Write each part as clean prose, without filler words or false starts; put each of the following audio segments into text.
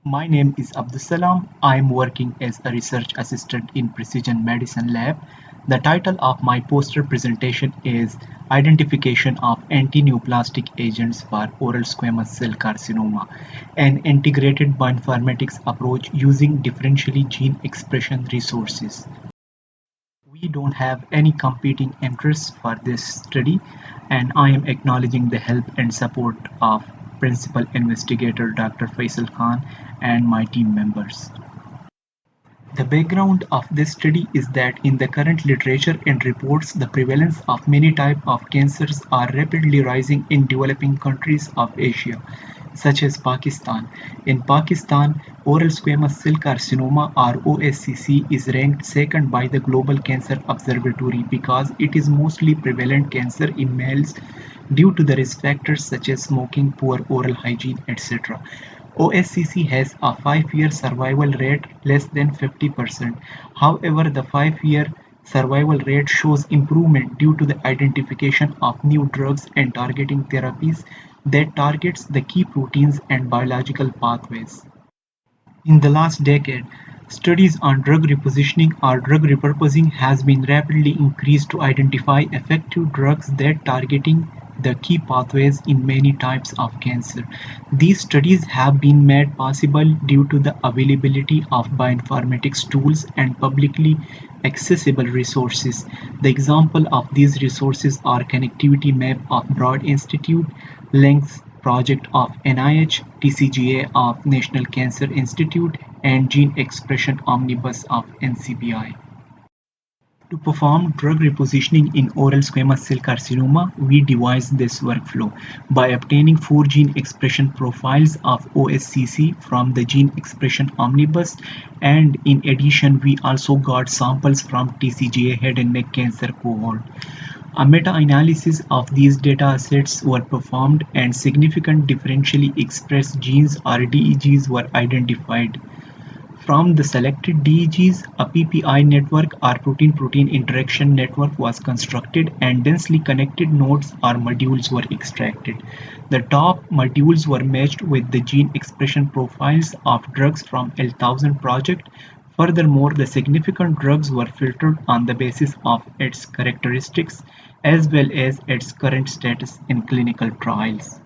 My name is Abdusalam. I am working as a research assistant in Precision Medicine Lab. The title of my poster presentation is Identification of Antineoplastic Agents for Oral Squamous Cell Carcinoma, an integrated bioinformatics approach using differentially gene expression resources. We don't have any competing interests for this study, and I am acknowledging the help and support of Principal Investigator Dr. Faisal Khan and my team members. The background of this study is that in the current literature and reports, the prevalence of many types of cancers are rapidly rising in developing countries of Asia, such as Pakistan. In Pakistan, oral squamous cell carcinoma or OSCC is ranked second by the Global Cancer Observatory because it is mostly prevalent cancer in males due to the risk factors such as smoking, poor oral hygiene, etc. OSCC has a 5-year survival rate less than 50%. However, the 5-year survival rate shows improvement due to the identification of new drugs and targeting therapies that targets the key proteins and biological pathways. In the last decade, studies on drug repositioning or drug repurposing has been rapidly increased to identify effective drugs that targeting the key pathways in many types of cancer. These studies have been made possible due to the availability of bioinformatics tools and publicly accessible resources. The example of these resources are Connectivity Map of Broad Institute, Links project of NIH, TCGA of National Cancer Institute, and Gene Expression Omnibus of NCBI. To perform drug repositioning in oral squamous cell carcinoma, we devised this workflow by obtaining 4 gene expression profiles of OSCC from the Gene Expression Omnibus, and in addition we also got samples from TCGA head and neck cancer cohort. A meta-analysis of these data sets were performed and significant differentially expressed genes or DEGs were identified. From the selected DEGs, a PPI network or protein-protein interaction network was constructed and densely connected nodes or modules were extracted. The top modules were matched with the gene expression profiles of drugs from L1000 project. Furthermore, the significant drugs were filtered on the basis of its characteristics as well as its current status in clinical trials.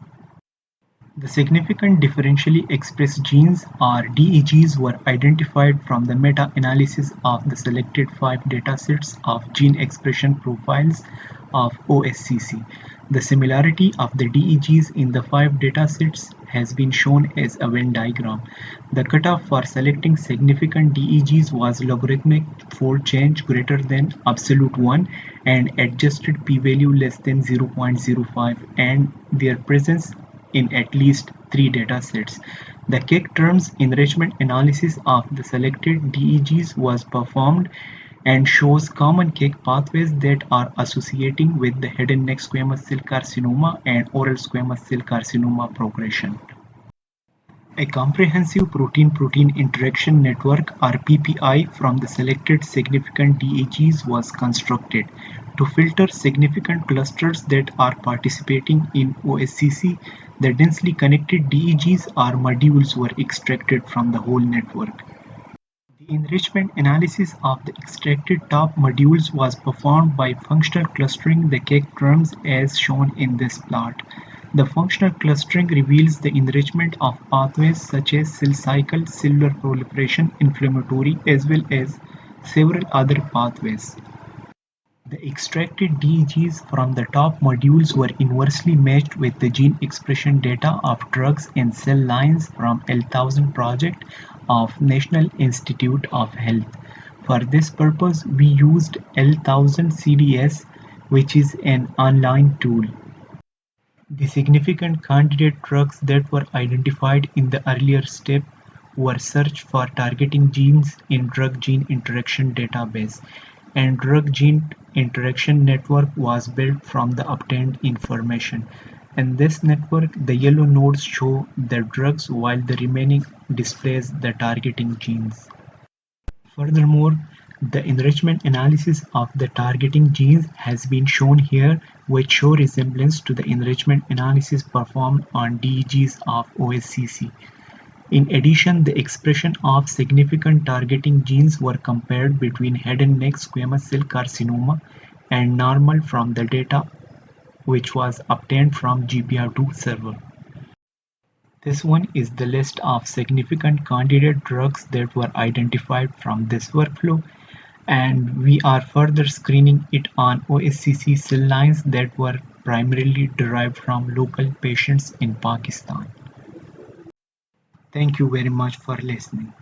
The significant differentially expressed genes or DEGs were identified from the meta-analysis of the selected 5 datasets of gene expression profiles of OSCC. The similarity of the DEGs in the 5 datasets has been shown as a Venn diagram. The cutoff for selecting significant DEGs was logarithmic fold change greater than absolute 1 and adjusted p-value less than 0.05 and their presence in at least 3 datasets. The cake terms enrichment analysis of the selected DEGs was performed and shows common cake pathways that are associating with the head and neck squamous cell carcinoma and oral squamous cell carcinoma progression. A comprehensive protein-protein interaction network or PPI from the selected significant DEGs was constructed. To filter significant clusters that are participating in OSCC, the densely connected DEGs or modules were extracted from the whole network. The enrichment analysis of the extracted top modules was performed by functional clustering the cake terms as shown in this plot. The functional clustering reveals the enrichment of pathways such as cell cycle, cellular proliferation, inflammatory, as well as several other pathways. The extracted DEGs from the top modules were inversely matched with the gene expression data of drugs and cell lines from L1000 project of National Institute of Health. For this purpose, we used L1000 CDS, which is an online tool. The significant candidate drugs that were identified in the earlier step were searched for targeting genes in drug-gene interaction database, and drug-gene interaction network was built from the obtained information. In this network, the yellow nodes show the drugs while the remaining displays the targeting genes. Furthermore, the enrichment analysis of the targeting genes has been shown here, which show resemblance to the enrichment analysis performed on DEGs of OSCC. In addition, the expression of significant targeting genes were compared between head and neck squamous cell carcinoma and normal from the data which was obtained from GPR2 server. This one is the list of significant candidate drugs that were identified from this workflow, and we are further screening it on OSCC cell lines that were primarily derived from local patients in Pakistan. Thank you very much for listening.